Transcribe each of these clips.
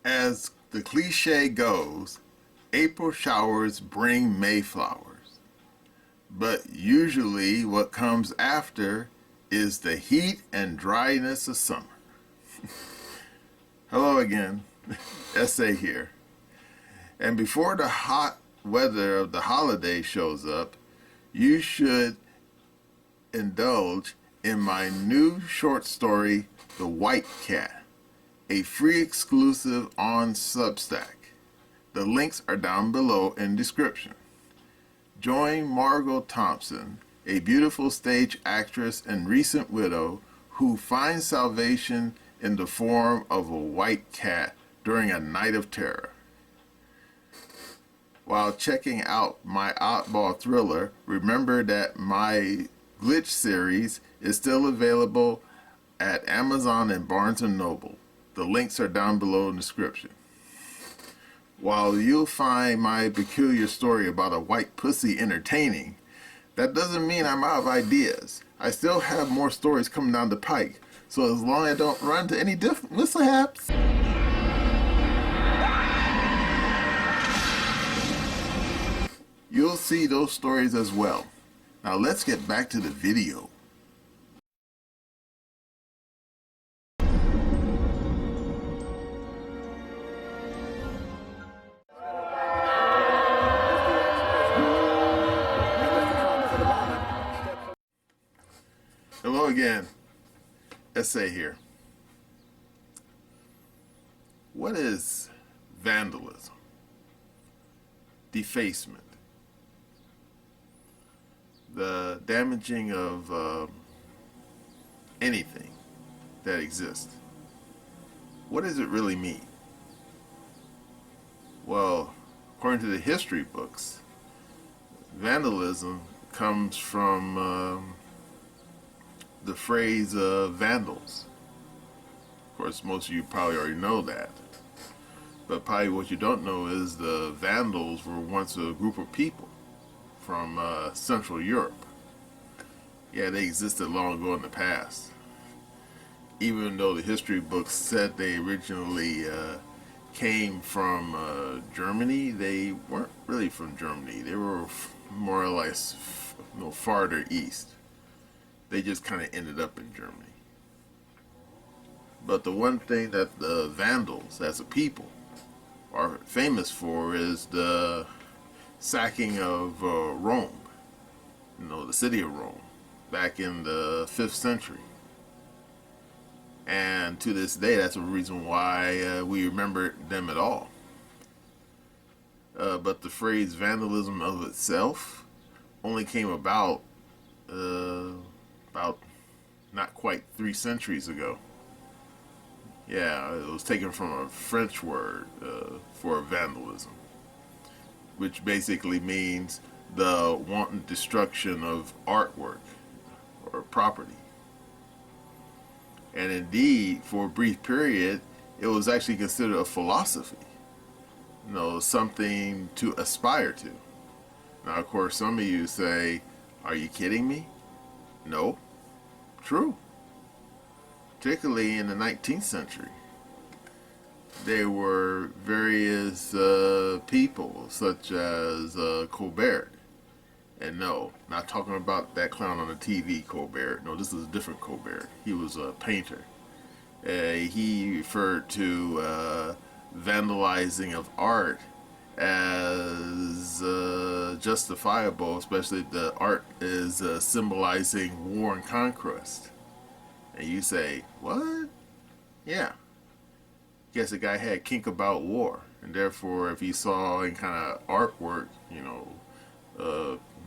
As the cliche goes, April showers bring May flowers. But usually what comes after is the heat and dryness of summer. Hello again, Essay here. And before the hot weather of the holiday shows up, you should indulge in my new short story, The White Cat, a free exclusive on Substack. The links are down below in description. Join Margot Thompson, a beautiful stage actress and recent widow who finds salvation in the form of a white cat during a night of terror. While checking out my oddball thriller, remember that my Glitch series is still available at Amazon and Barnes & Noble. The links are down below in the description. While you'll find my peculiar story about a white pussy entertaining, that doesn't mean I'm out of ideas. I still have more stories coming down the pike, so as long as I don't run into any mishaps, you'll see those stories as well. Now let's get back to the video. Hello again, Essay here. What is vandalism? Defacement. The damaging of anything that exists. What does it really mean? Well, according to the history books, vandalism comes from the phrase vandals. Of course, most of you probably already know that. But probably what you don't know is the Vandals were once a group of people from Central Europe. Yeah, they existed long ago in the past. Even though the history books said they originally came from Germany, they weren't really from Germany. They were more or less farther east. They just kind of ended up in Germany. But the one thing that the Vandals as a people are famous for is the sacking of Rome, the city of Rome, back in the 5th century. And to this day, that's a reason why we remember them at all. But the phrase vandalism of itself only came about not quite 3 centuries ago. Yeah, it was taken from a French word for vandalism, which basically means the wanton destruction of artwork or property. And indeed, for a brief period, it was actually considered a philosophy, something to aspire to. Now, of course, some of you say, are you kidding me? No, true. Particularly in the 19th century, there were various people such as Colbert. And no, not talking about that clown on the TV Colbert. No, this is a different Colbert. He was a painter. He referred to vandalizing of art as justifiable, especially if the art is symbolizing war and conquest. And you say, what? Yeah. Guess the guy had kink about war. And therefore, if he saw any kind of artwork,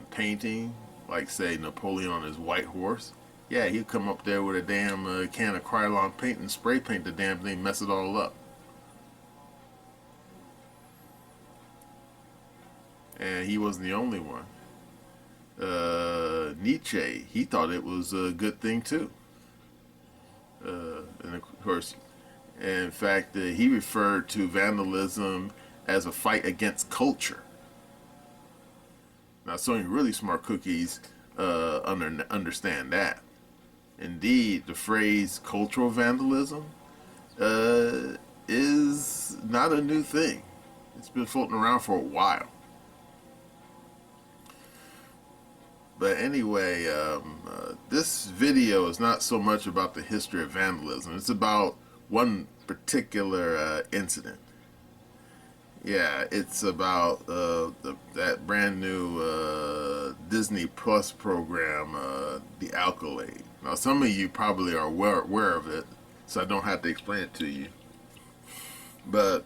painting, like say Napoleon on his white horse, yeah, he'd come up there with a damn can of Krylon paint and spray paint the damn thing, mess it all up. And he wasn't the only one. Nietzsche, he thought it was a good thing too. And of course, in fact, he referred to vandalism as a fight against culture. Now, some of you really smart cookies understand that. Indeed, the phrase cultural vandalism is not a new thing. It's been floating around for a while. But anyway, this video is not so much about the history of vandalism. It's about one particular incident. Yeah, it's about that brand new Disney Plus program, The Alkalade. Now, some of you probably are aware of it, so I don't have to explain it to you. But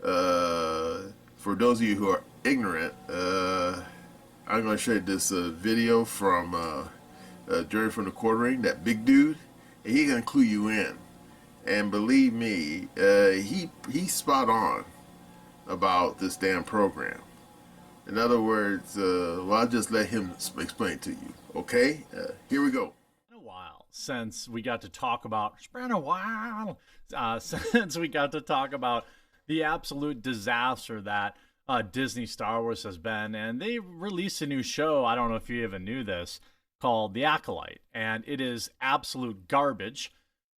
for those of you who are ignorant, I'm going to show you this video from Jerry from the Quartering, that big dude, and he's going to clue you in. And believe me, he's spot on about this damn program. In other words, well, I'll just let him explain it to you. Okay? Here we go. A while since we got to talk about. It's been a while since we got to talk about the absolute disaster that Disney Star Wars has been, and they released a new show. I don't know if you even knew this, called The Acolyte, and it is absolute garbage.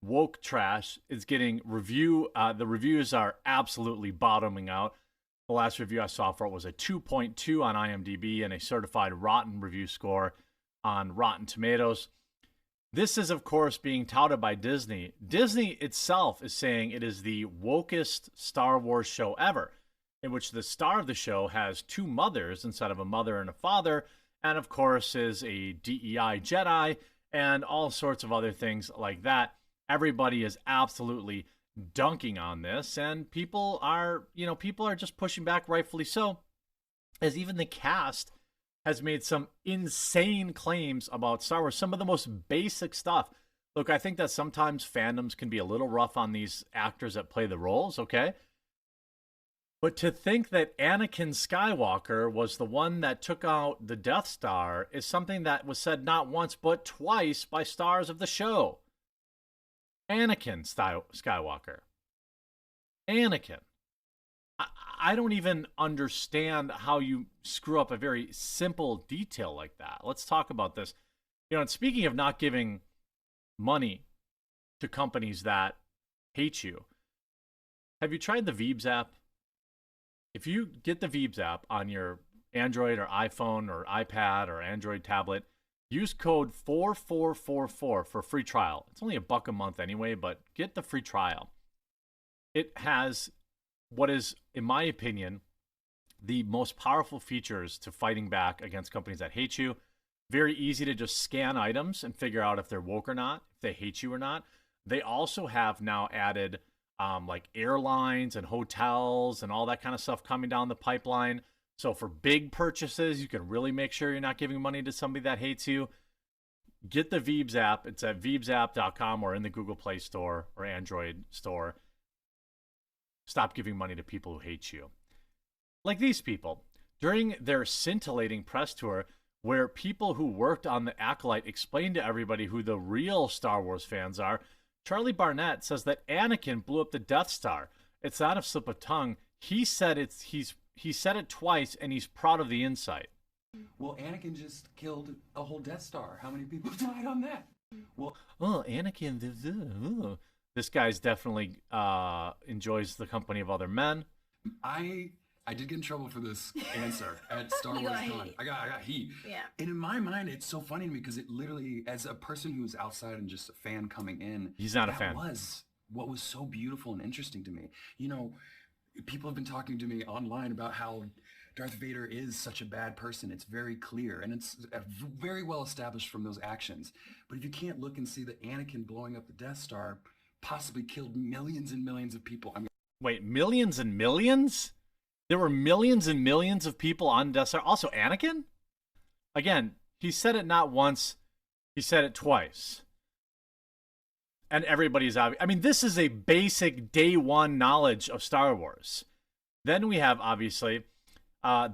Woke trash. It's getting the reviews are absolutely bottoming out. The last review I saw for it was a 2.2 on IMDb and a certified rotten review score on Rotten Tomatoes. This is, of course, being touted by Disney. Disney itself is saying it is the wokest Star Wars show ever, in which the star of the show has two mothers instead of a mother and a father, and of course is a DEI Jedi, and all sorts of other things like that. Everybody is absolutely dunking on this, and people are just pushing back, rightfully so, as even the cast has made some insane claims about Star Wars, some of the most basic stuff. Look, I think that sometimes fandoms can be a little rough on these actors that play the roles, okay? But to think that Anakin Skywalker was the one that took out the Death Star is something that was said not once but twice by stars of the show. Anakin Skywalker. Anakin. I don't even understand how you screw up a very simple detail like that. Let's talk about this. And speaking of not giving money to companies that hate you, have you tried the Veebs app? If you get the Veebs app on your Android or iPhone or iPad or Android tablet, use code 4444 for a free trial. It's only $1 a month anyway, but get the free trial. It has what is, in my opinion, the most powerful features to fighting back against companies that hate you. Very easy to just scan items and figure out if they're woke or not, if they hate you or not. They also have now added like airlines and hotels and all that kind of stuff coming down the pipeline. So for big purchases, you can really make sure you're not giving money to somebody that hates you. Get the Veebs app. It's at veebsapp.com or in the Google Play Store or Android store. Stop giving money to people who hate you. Like these people. During their scintillating press tour, where people who worked on the Acolyte explained to everybody who the real Star Wars fans are, Charlie Barnett says that Anakin blew up the Death Star. It's not a slip of tongue. He said he said it twice, and he's proud of the insight. Well, Anakin just killed a whole Death Star. How many people died on that? Well, Anakin. This guy's definitely enjoys the company of other men. I did get in trouble for this answer at Star Wars Con. I got heat. Yeah. And in my mind, it's so funny to me because it literally, as a person who's outside and just a fan coming in, he's not a fan. That was what was so beautiful and interesting to me. You know, people have been talking to me online about how Darth Vader is such a bad person. It's very clear, and it's very well established from those actions. But if you can't look and see that Anakin blowing up the Death Star possibly killed millions and millions of people. I mean, wait, millions and millions? There were millions and millions of people on Death Star. Also, Anakin? Again, he said it not once, he said it twice. And everybody's obvious. I mean, this is a basic day one knowledge of Star Wars. Then we have, obviously,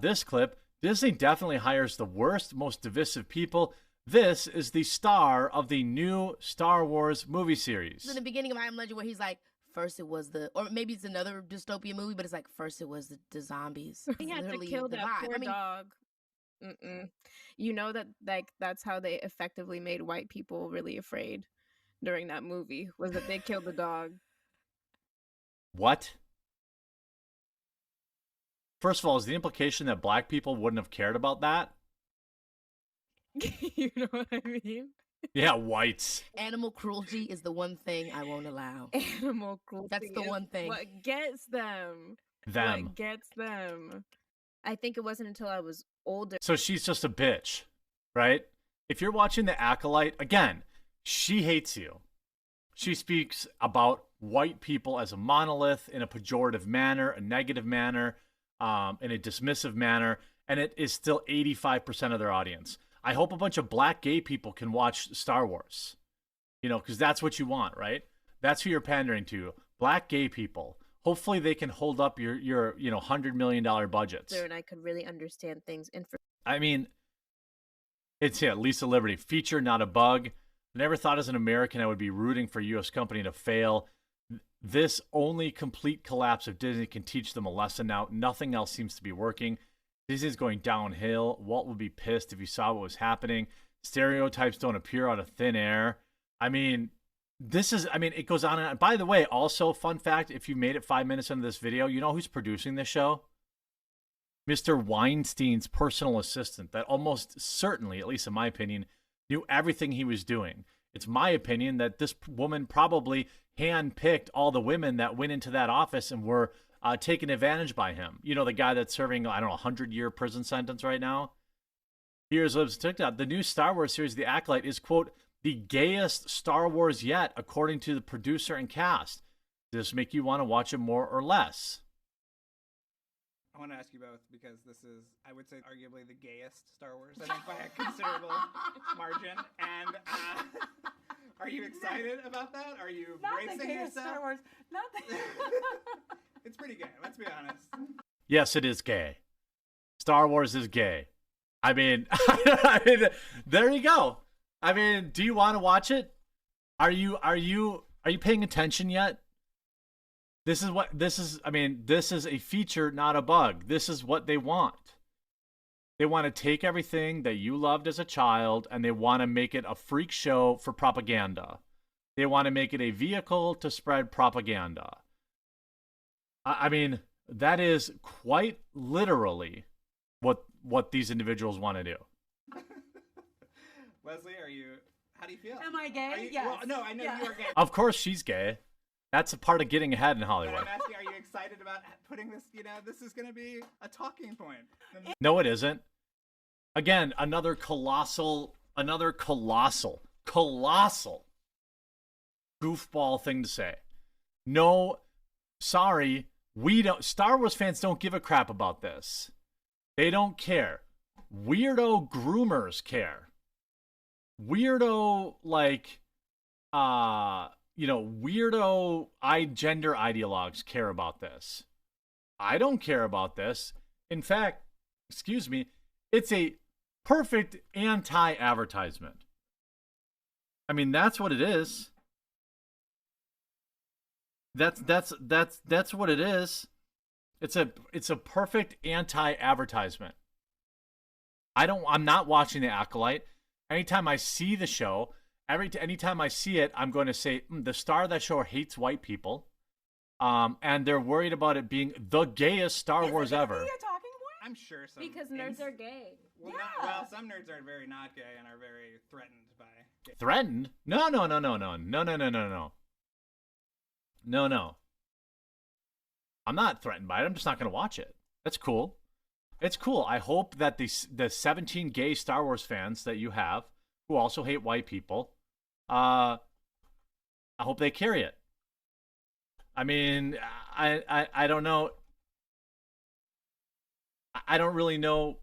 this clip. Disney definitely hires the worst, most divisive people. This is the star of the new Star Wars movie series. In the beginning of I Am Legend, where he's like, first it was the, or maybe it's another dystopian movie, but it's like, first it was the zombies. He had to kill that poor dog. You know that, like, that's how they effectively made white people really afraid during that movie, was that they killed the dog. What? First of all, is the implication that black people wouldn't have cared about that? You know what I mean? Yeah, whites. Animal cruelty is the one thing I won't allow. Animal cruelty. That's the is one thing. What gets them? Them. What gets them? I think it wasn't until I was older. So she's just a bitch, right? If you're watching The Acolyte, again, she hates you. She speaks about white people as a monolith in a pejorative manner, a negative manner, in a dismissive manner, and it is still 85% of their audience. I hope a bunch of black gay people can watch Star Wars, you know, because that's what you want, right? That's who you're pandering to. Black gay people. Hopefully they can hold up your $100 million budgets. And I could really understand things. I mean, it's Lisa Liberty. Feature, not a bug. Never thought as an American I would be rooting for a U.S. company to fail. This only complete collapse of Disney can teach them a lesson now. Nothing else seems to be working. Disney's going downhill. Walt would be pissed if he saw what was happening. Stereotypes don't appear out of thin air. I mean, it goes on and on. By the way, also, fun fact, if you made it 5 minutes into this video, you know who's producing this show? Mr. Weinstein's personal assistant that almost certainly, at least in my opinion, knew everything he was doing. It's my opinion that this woman probably handpicked all the women that went into that office and were taken advantage by him. You know, the guy that's serving, I don't know, a 100-year prison sentence right now? Here's Lib's TikTok. The new Star Wars series, The Acolyte, is, quote, the gayest Star Wars yet, according to the producer and cast. Does this make you want to watch it more or less? I want to ask you both because this is, I would say, arguably the gayest Star Wars, I think, by a considerable margin. And are you excited about that? Are you bracing yourself? Star Wars. Not the It's pretty gay, let's be honest. Yes, it is gay. Star Wars is gay. I mean, there you go. I mean, do you want to watch it? Are you paying attention yet? This is a feature, not a bug. This is what they want. They want to take everything that you loved as a child and they want to make it a freak show for propaganda. They want to make it a vehicle to spread propaganda. I mean, that is quite literally what these individuals want to do. Leslie, how do you feel? Am I gay? Yes. Well, no, I know you are gay. Of course she's gay. That's a part of getting ahead in Hollywood. But I'm asking, are you excited about putting this, this is going to be a talking point? No, it isn't. Again, another colossal goofball thing to say. No, sorry, Star Wars fans don't give a crap about this. They don't care. Weirdo groomers care. Weirdo, weirdo gender ideologues care about this. I don't care about this. In fact, excuse me, it's a perfect anti-advertisement. I mean, that's what it is. That's what it is. It's a perfect anti-advertisement. I'm not watching The Acolyte. Anytime I see the show, anytime I see it, I'm going to say the star of that show hates white people, and they're worried about it being the gayest Star Wars ever. Is it a talking point? I'm sure some. Because nerds are gay. Well, Yeah. some nerds are very not gay and are very threatened by gay. Threatened? No. I'm not threatened by it. I'm just not going to watch it. That's cool. It's cool. I hope that the 17 gay Star Wars fans that you have, who also hate white people, I hope they carry it. I mean, I don't know. I don't really know.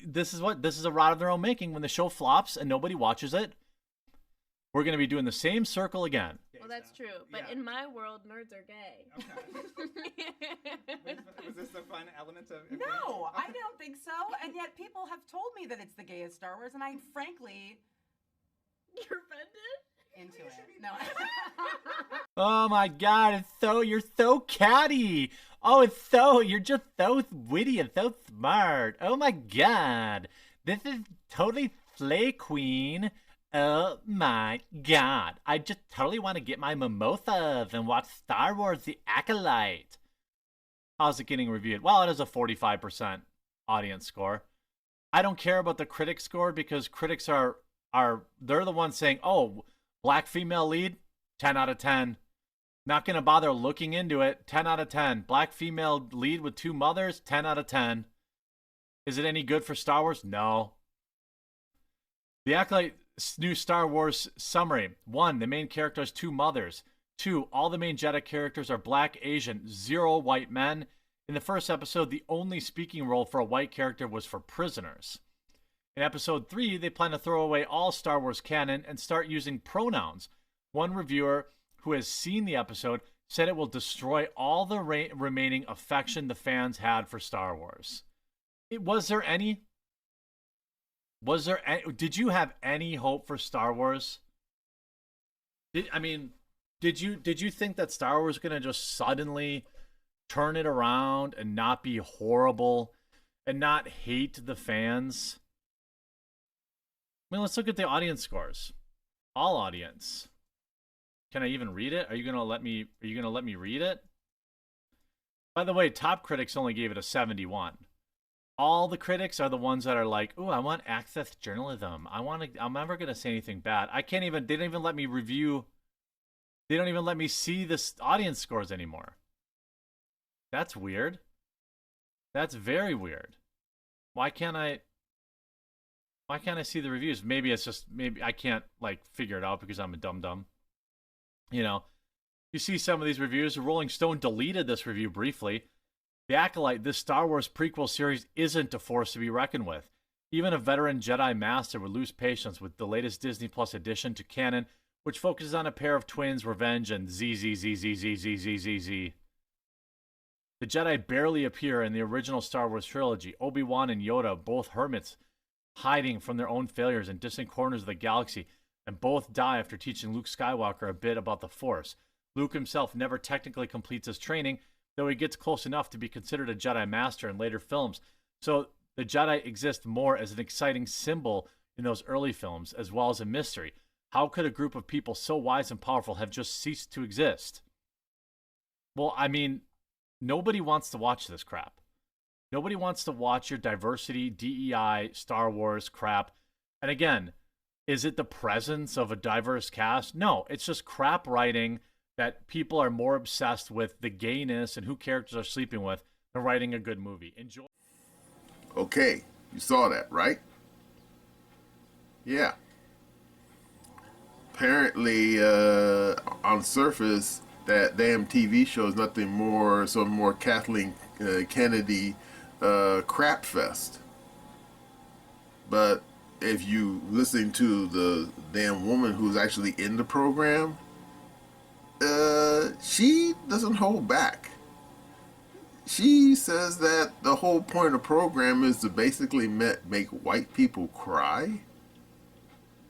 This is a rod of their own making. When the show flops and nobody watches it, we're going to be doing the same circle again. Well, that's true. But in my world, nerds are gay. Okay. Was this a fun element of? No, I don't think so. And yet people have told me that it's the gayest Star Wars, and I frankly You're offended? into it. No. Oh my God! You're so catty. Oh, you're just so witty and so smart. Oh my God, this is totally Slay Queen. Oh my god, I just totally want to get my mimosas and watch Star Wars The Acolyte. How's it getting reviewed? Well, it has a 45% audience score. I don't care about the critic score because critics are they're the ones saying, oh, black female lead, 10 out of 10. Not going to bother looking into it, 10 out of 10. Black female lead with 2 mothers, 10 out of 10. Is it any good for Star Wars? No. The Acolyte new Star Wars summary. 1, the main character has 2 mothers. 2, all the main Jedi characters are black, Asian, 0 white men. In the first episode, the only speaking role for a white character was for prisoners. In episode 3, they plan to throw away all Star Wars canon and start using pronouns. One reviewer who has seen the episode said it will destroy all the remaining affection the fans had for Star Wars. Was there any? Did you have any hope for Star Wars? Did you think that Star Wars was going to just suddenly turn it around and not be horrible and not hate the fans? I mean, let's look at the audience scores. All audience. Can I even read it? Are you gonna let me read it? By the way, top critics only gave it a 71. All the critics are the ones that are like, "Ooh, I want access journalism. I'm never gonna say anything bad." They don't even let me review. They don't even let me see this audience scores anymore. That's weird. That's very weird. Why can't I see the reviews? Maybe I can't figure it out because I'm a dum-dum. You know, you see some of these reviews. Rolling Stone deleted this review briefly. The Acolyte, this Star Wars prequel series, isn't a force to be reckoned with. Even a veteran Jedi Master would lose patience with the latest Disney Plus addition to canon, which focuses on a pair of twins, revenge, and ZZZZZZZZZ. The Jedi barely appear in the original Star Wars trilogy. Obi-Wan and Yoda, both hermits, hiding from their own failures in distant corners of the galaxy, and both die after teaching Luke Skywalker a bit about the Force. Luke himself never technically completes his training, though he gets close enough to be considered a Jedi Master in later films. So the Jedi exist more as an exciting symbol in those early films, as well as a mystery. How could a group of people so wise and powerful have just ceased to exist? Well, I mean, nobody wants to watch this crap. Nobody wants to watch your diversity, DEI, Star Wars crap. And again, is it the presence of a diverse cast? No, it's just crap writing that people are more obsessed with the gayness and who characters are sleeping with than writing a good movie. Enjoy. Okay, you saw that, right? Yeah. Apparently, on surface, that damn TV show is nothing more, some more Kathleen Kennedy crap fest. But if you listen to the damn woman who's actually in the program, she doesn't hold back. She says that the whole point of the program is to basically make white people cry.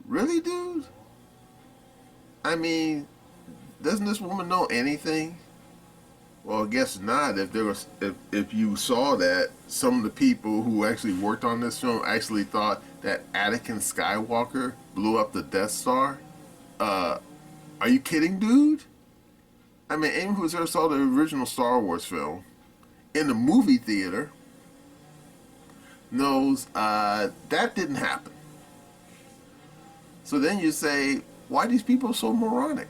Really, dude? I mean, doesn't this woman know anything? Well, I guess not. If you saw that some of the people who actually worked on this film actually thought that Anakin Skywalker blew up the Death Star. Are you kidding, dude? I mean, anyone who's ever saw the original Star Wars film in the movie theater knows that didn't happen. So then you say, why are these people so moronic?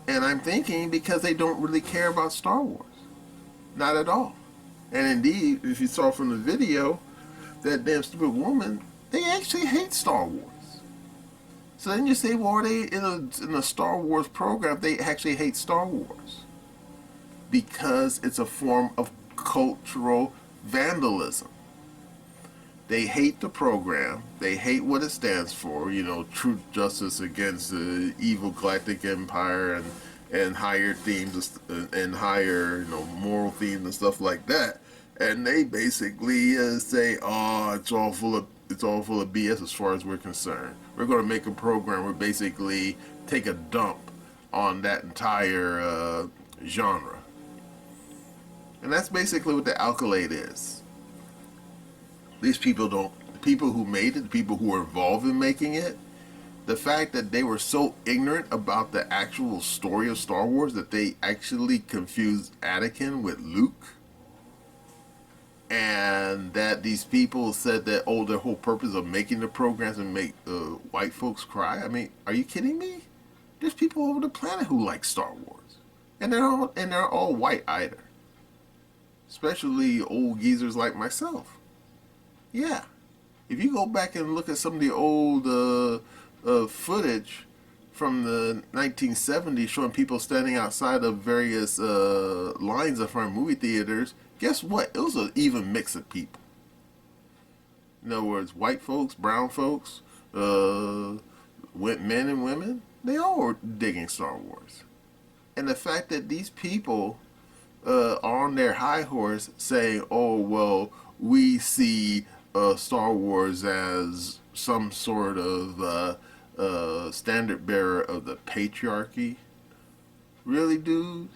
And I'm thinking because they don't really care about Star Wars. Not at all. And indeed, if you saw from the video, that damn stupid woman, they actually hate Star Wars. So then you say, well, are they in a Star Wars program? They actually hate Star Wars. Because it's a form of cultural vandalism. They hate the program. They hate what it stands for. You know, truth, justice against the evil galactic empire and higher themes and higher, moral themes and stuff like that. And they basically say, oh, it's all full of BS as far as we're concerned. We're going to make a program where basically take a dump on that entire genre. And that's basically what the Acolyte is. These people the people who made it, the people who were involved in making it, The fact that they were so ignorant about the actual story of Star Wars that they actually confused Anakin with Luke, and that these people said that, oh, their whole purpose of making the programs and make white folks cry. I mean, are you kidding me? There's people over the planet who like Star Wars, and they're all white either, especially old geezers like myself. Yeah, if you go back and look at some of the old footage from the 1970s showing people standing outside of various lines of our movie theaters, guess what? It was an even mix of people. In other words, white folks, brown folks, men and women, they all were digging Star Wars. And the fact that these people are on their high horse saying, oh, well, we see Star Wars as some sort of standard bearer of the patriarchy. Really, dude?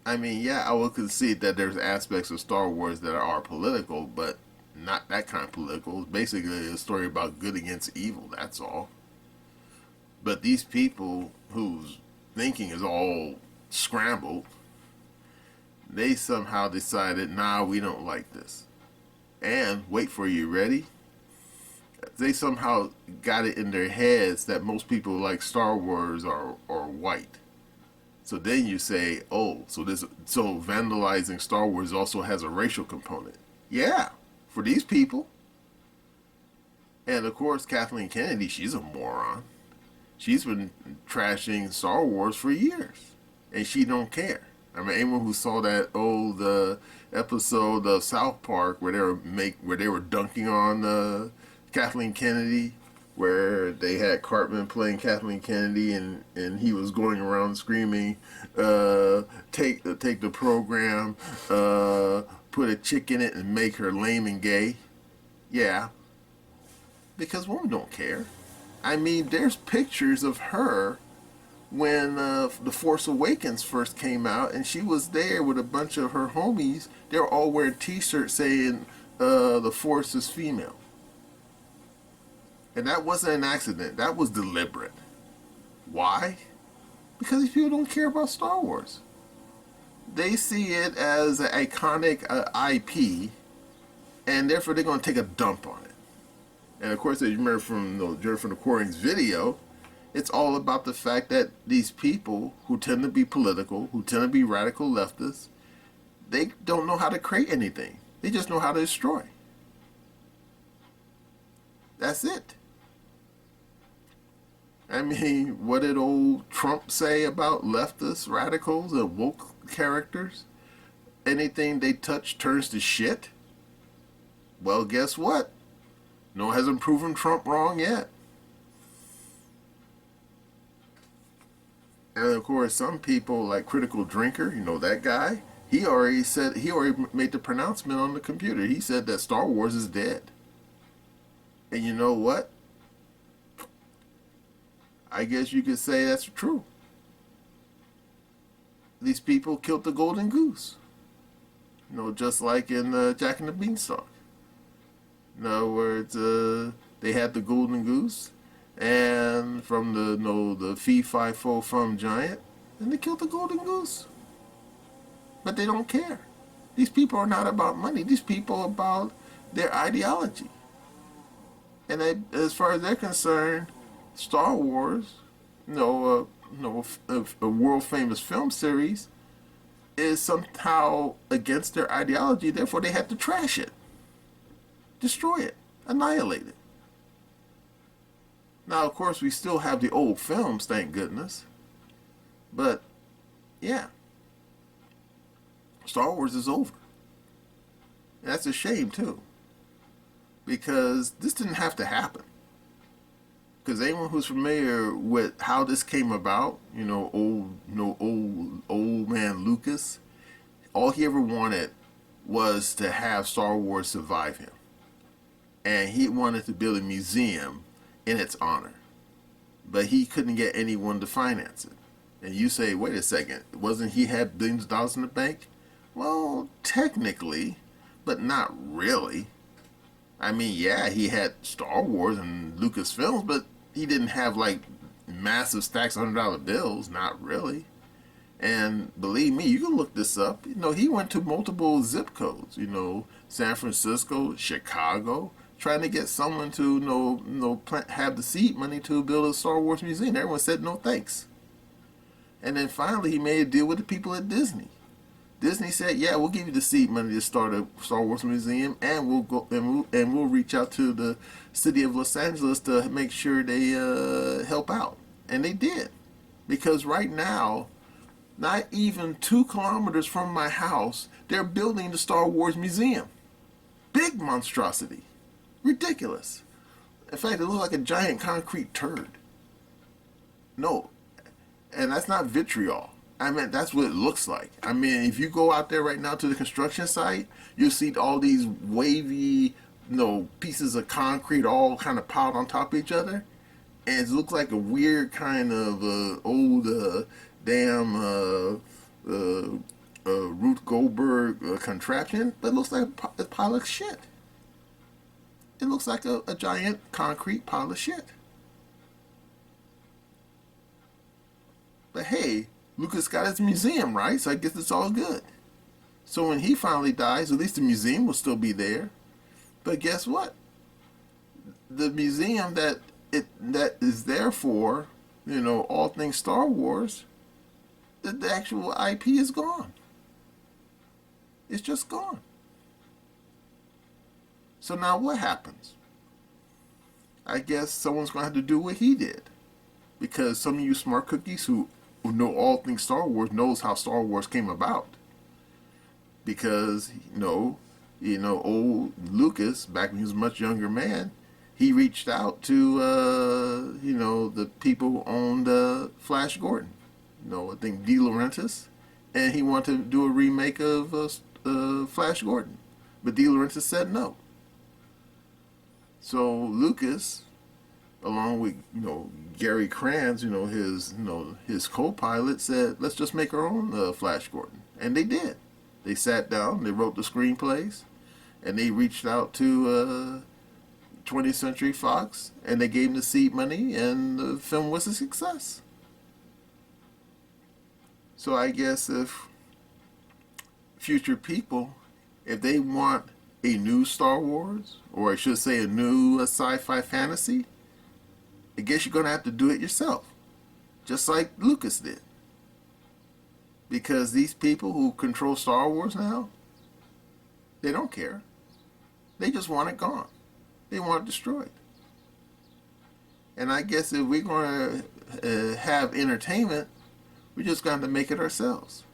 I mean, yeah, I will concede that there's aspects of Star Wars that are political, but not that kind of political. It's basically a story about good against evil, that's all. But these people whose thinking is all scrambled, they somehow decided, nah, we don't like this. And, wait for you, ready? They somehow got it in their heads that most people like Star Wars are white. So then you say, oh, so vandalizing Star Wars also has a racial component. Yeah, for these people. And of course, Kathleen Kennedy, she's a moron. She's been trashing Star Wars for years, and she don't care. I mean, anyone who saw that old episode of South Park where they were dunking on Kathleen Kennedy, where they had Cartman playing Kathleen Kennedy, and he was going around screaming, take the program, put a chick in it and make her lame and gay. Yeah, because women don't care. I mean, there's pictures of her when The Force Awakens first came out, and she was there with a bunch of her homies. They were all wearing t-shirts saying, the Force is female. And that wasn't an accident. That was deliberate. Why? Because these people don't care about Star Wars. They see it as an iconic IP, and therefore they're going to take a dump on it. And of course, as you remember from Jennifer McCorring's video, it's all about the fact that these people who tend to be political, who tend to be radical leftists, they don't know how to create anything. They just know how to destroy. That's it. I mean, what did old Trump say about leftist radicals and woke characters? Anything they touch turns to shit? Well, guess what? No one hasn't proven Trump wrong yet. And of course, some people like Critical Drinker, you know that guy? He already made the pronouncement on the computer. He said that Star Wars is dead. And you know what? I guess you could say that's true. These people killed the golden goose. You know, just like in Jack and the Beanstalk. In other words, they had the golden goose, and from the fee, fi, fo, fum giant, and they killed the golden goose. But they don't care. These people are not about money. These people are about their ideology. And as far as they're concerned, Star Wars, a world famous film series, is somehow against their ideology. Therefore, they had to trash it, destroy it, annihilate it. Now, of course, we still have the old films, thank goodness. But, yeah, Star Wars is over. And that's a shame, too. Because this didn't have to happen. Because anyone who's familiar with how this came about, old man Lucas, all he ever wanted was to have Star Wars survive him. And he wanted to build a museum in its honor. But he couldn't get anyone to finance it. And you say, wait a second, wasn't he had billions of dollars in the bank? Well, technically, but not really. I mean, yeah, he had Star Wars and Lucasfilms, but he didn't have like massive stacks of $100 bills, not really. And believe me, you can look this up. You know, he went to multiple zip codes. You know, San Francisco, Chicago, trying to get someone to have the seed money to build a Star Wars museum. Everyone said no thanks. And then finally, he made a deal with the people at Disney. Disney said, "Yeah, we'll give you the seed money to start a Star Wars museum, and we'll go and we'll reach out to the city of Los Angeles to make sure they help out." And they did, because right now, not even 2 kilometers from my house, they're building the Star Wars museum. Big monstrosity, ridiculous. In fact, it looks like a giant concrete turd. No, and that's not vitriol. I mean, that's what it looks like. I mean, if you go out there right now to the construction site, you'll see all these wavy, pieces of concrete all kind of piled on top of each other. And it looks like a weird kind of old Ruth Goldberg contraption, but it looks like a pile of shit. It looks like a giant concrete pile of shit. But hey, Lucas got his museum, right? So I guess it's all good. So when he finally dies, at least the museum will still be there. But guess what? The museum that is there for, all things Star Wars, the actual IP is gone. It's just gone. So now what happens? I guess someone's going to have to do what he did. Because some of you smart cookies who know all things Star Wars knows how Star Wars came about. Because, old Lucas, back when he was a much younger man, he reached out to, the people who owned Flash Gordon. I think De Laurentiis. And he wanted to do a remake of Flash Gordon. But De Laurentiis said no. So Lucas, along with, Gary Kranz, his co-pilot, said, let's just make our own Flash Gordon. And they did. They sat down, they wrote the screenplays, and they reached out to 20th Century Fox, and they gave them the seed money, and the film was a success. So I guess if future people, if they want a new Star Wars, or I should say a new sci-fi fantasy, I guess you're going to have to do it yourself, just like Lucas did. Because these people who control Star Wars now, they don't care. They just want it gone. They want it destroyed. And I guess if we're going to have entertainment, we just got to make it ourselves.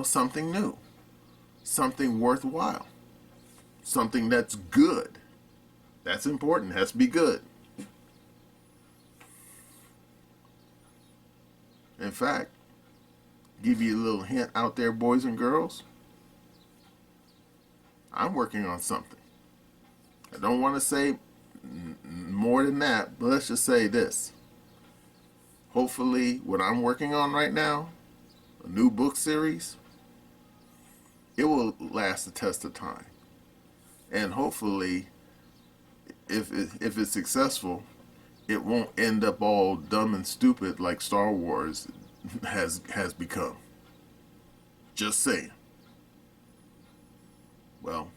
Something new, something worthwhile, something that's good. That's important. It has to be good. In fact, give you a little hint out there, boys and girls. I'm working on something. I don't want to say more than that, but let's just say this. Hopefully, what I'm working on right now, a new book series, it will last the test of time. And hopefully, if it's successful, it won't end up all dumb and stupid like Star Wars has become. Just saying. Well,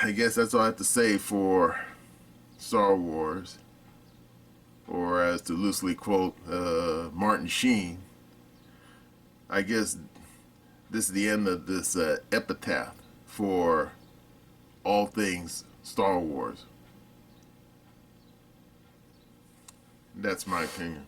I guess that's all I have to say for Star Wars. Or as to loosely quote Martin Sheen, I guess this is the end of this epitaph for all things Star Wars. That's my opinion.